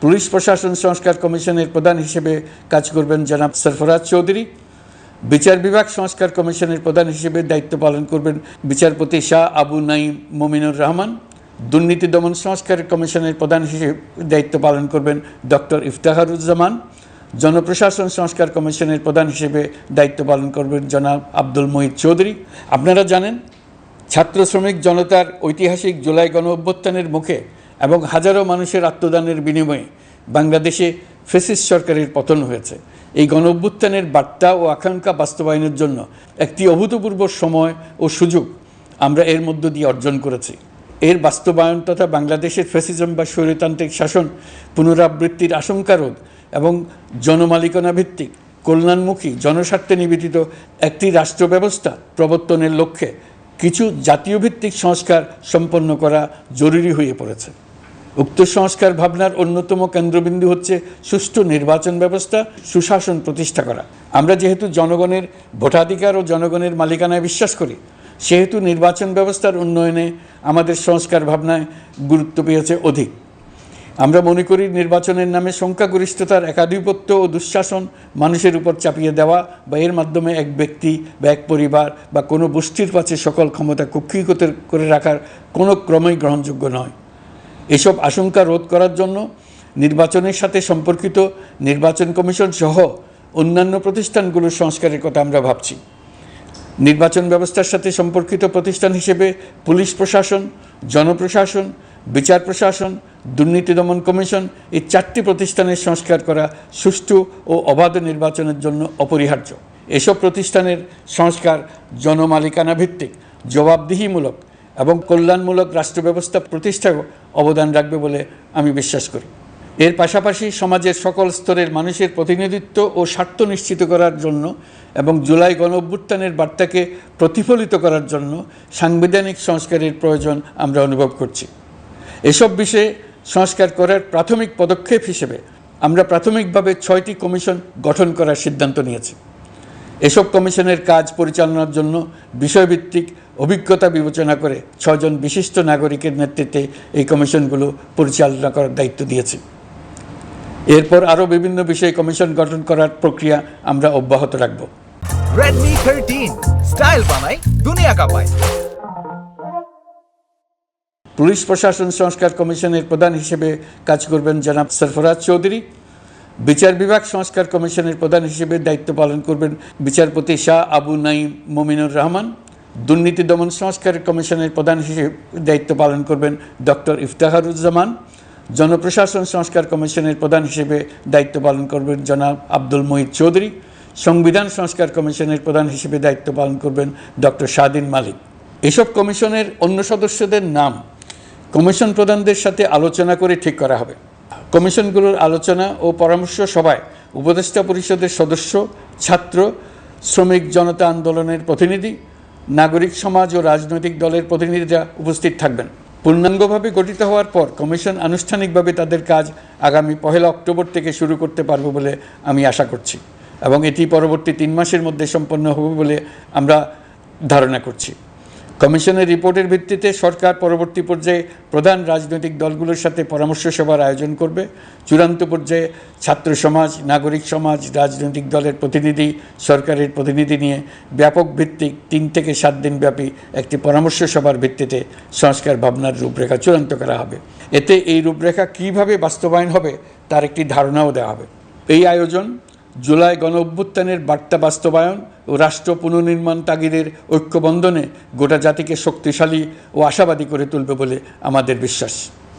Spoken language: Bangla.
পুলিশ প্রশাসন সংস্কার কমিশনের প্রধান হিসেবে কাজ করবেন জনাব সরফরাজ চৌধুরী। বিচার বিভাগ সংস্কার কমিশনের প্রধান হিসেবে দায়িত্ব পালন করবেন বিচারপতি শাহ আবু নাঈম মমিনুর রহমান। দুর্নীতি দমন সংস্কার কমিশনের প্রধান হিসেবে দায়িত্ব পালন করবেন ডক্টর ইফতেখারুজ্জামান। জনপ্রশাসন সংস্কার কমিশনের প্রধান হিসেবে দায়িত্ব পালন করবেন জনাব আব্দুল মুহিত চৌধুরী। আপনারা জানেন, ছাত্র শ্রমিক জনতার ঐতিহাসিক জুলাই গণ অভ্যুত্থানের মুখে এবং হাজারো মানুষের আত্মদানের বিনিময়ে বাংলাদেশে ফ্যাসিস্ট সরকারের পতন হয়েছে। এই গণ অভ্যুত্থানের বার্তা ও আকাঙ্ক্ষা বাস্তবায়নের জন্য একটি অভূতপূর্ব সময় ও সুযোগ আমরা এর মধ্য দিয়ে অর্জন করেছি। এর বাস্তবায়ন তথা বাংলাদেশের ফ্যাসিজম বা স্বৈরতান্ত্রিক শাসন পুনরাবৃত্তির আশঙ্কা রোধ এবং জনমালিকানা ভিত্তিক কল্যাণমুখী জনস্বার্থে নিবেদিত একটি রাষ্ট্র ব্যবস্থা প্রবর্তনের লক্ষ্যে কিছু জাতীয় ভিত্তিক সংস্কার সম্পন্ন করা জরুরি হয়ে পড়েছে। উক্ত সংস্কার ভাবনার অন্যতম কেন্দ্রবিন্দু হচ্ছে সুষ্ঠু নির্বাচন ব্যবস্থা, সুশাসন প্রতিষ্ঠা করা। আমরা যেহেতু জনগণের ভোটাধিকার ও জনগণের মালিকানায় বিশ্বাস করি, সেহেতু নির্বাচন ব্যবস্থার উন্নয়নে আমাদের সংস্কার ভাবনায় গুরুত্ব পেয়েছে অধিক। আমরা মনে করি নির্বাচনের নামে সংখ্যাগরিষ্ঠতার একাধিপত্য ও দুঃশাসন মানুষের উপর চাপিয়ে দেওয়া বা এর মাধ্যমে এক ব্যক্তি বা এক পরিবার বা কোনো গোষ্ঠীর কাছে সকল ক্ষমতা কুক্ষিগত করে রাখার কোনো ক্রমেই গ্রহণযোগ্য নয়। এসব আশঙ্কা রোধ করার জন্য নির্বাচনের সাথে সম্পর্কিত নির্বাচন কমিশন সহ অন্যান্য প্রতিষ্ঠানগুলোর সংস্কারের কথা আমরা ভাবছি। নির্বাচন ব্যবস্থার সাথে সম্পর্কিত প্রতিষ্ঠান হিসেবে পুলিশ প্রশাসন, জনপ্রশাসন, বিচার প্রশাসন, দুর্নীতি দমন কমিশন এই 4টি প্রতিষ্ঠানের সংস্কার করা সুষ্ঠু ও অবাধ নির্বাচনের জন্য অপরিহার্য। এসব প্রতিষ্ঠানের সংস্কার জনমালিকানা ভিত্তিক, জবাবদিহিমূলক এবং কল্যাণমূলক রাষ্ট্র ব্যবস্থা প্রতিষ্ঠায় অবদান রাখবে বলে আমি বিশ্বাস করি। এর পাশাপাশি সমাজের সকল স্তরের মানুষের প্রতিনিধিত্ব ও স্বার্থ নিশ্চিত করার জন্য এবং জুলাই গণ অভ্যুত্থানের বার্তাকে প্রতিফলিত করার জন্য সাংবিধানিক সংস্কারের প্রয়োজন আমরা অনুভব করছি। এসব বিষয়ে সংস্কার করার প্রাথমিক পদক্ষেপ হিসেবে আমরা প্রাথমিকভাবে 6টি কমিশন গঠন করার সিদ্ধান্ত নিয়েছি। এসব কমিশনের কাজ পরিচালনার জন্য বিষয়ভিত্তিক অভিজ্ঞতা বিবেচনা করে 6 জন বিশিষ্ট নাগরিকের নেতৃত্বে এই কমিশনগুলো পরিচালনা করার দায়িত্ব দিয়েছি। এরপর আরও বিভিন্ন বিষয়ে কমিশন গঠন করার প্রক্রিয়া আমরা অব্যাহত রাখব। Redmi 13 স্টাইল বানাই দুনিয়া কাঁপায়। পুলিশ প্রশাসন সংস্কার কমিশনের প্রধান হিসেবে কাজ করবেন জনাব সরফরাজ চৌধুরী। বিচার বিভাগ সংস্কার কমিশনের প্রধান হিসেবে দায়িত্ব পালন করবেন বিচারপতি শাহ আবু নাঈম মমিনুর রহমান। দুর্নীতি দমন সংস্কার কমিশনের প্রধান হিসেবে দায়িত্ব পালন করবেন ডক্টর ইফতেখারুজ্জামান। জনপ্রশাসন সংস্কার কমিশনের প্রধান হিসেবে দায়িত্ব পালন করবেন জনাব আব্দুল মুহিত চৌধুরী। সংবিধান সংস্কার কমিশনের প্রধান হিসেবে দায়িত্ব পালন করবেন ডক্টর শাহদিন মালিক। এসব কমিশনের অন্য সদস্যদের নাম কমিশন প্রধানদের সাথে আলোচনা করে ঠিক করা হবে। কমিশনগুলোর আলোচনা ও পরামর্শ সভায় উপদেষ্টা পরিষদের সদস্য, ছাত্র, শ্রমিক জনতা আন্দোলনের প্রতিনিধি, নাগরিক সমাজ ও রাজনৈতিক দলের প্রতিনিধিরা উপস্থিত থাকবেন। পূর্ণাঙ্গভাবে গঠিত হওয়ার পর কমিশন আনুষ্ঠানিকভাবে তাদের কাজ আগামী 1 অক্টোবর থেকে শুরু করতে পারবে বলে আমি আশা করছি এবং এটি পরবর্তী 3 মাসের মধ্যে সম্পন্ন হবে বলে আমরা ধারণা করছি। কমিশনের রিপোর্টের ভিত্তিতে সরকার পরবর্তী পর্যায়ে প্রধান রাজনৈতিক দলগুলোর সাথে পরামর্শ সভার আয়োজন করবে। চূড়ান্ত পর্যায়ে ছাত্র সমাজ, নাগরিক সমাজ, রাজনৈতিক দলের প্রতিনিধি, সরকারের প্রতিনিধি নিয়ে ব্যাপক ভিত্তিক 3 থেকে 7 দিন ব্যাপী একটি পরামর্শ সভার ভিত্তিতে সংস্কার ভাবনার রূপরেখা চূড়ান্ত করা হবে। এতে এই রূপরেখা কীভাবে বাস্তবায়ন হবে তার একটি ধারণাও দেওয়া হবে। এই আয়োজন জুলাই গণ অভ্যুত্থানের বার্তা বাস্তবায়ন ও রাষ্ট্র পুনর্নির্মাণ তাগিদের ঐক্যবন্ধনে গোটা জাতিকে শক্তিশালী ও আশাবাদী করে তুলবে বলে আমাদের বিশ্বাস।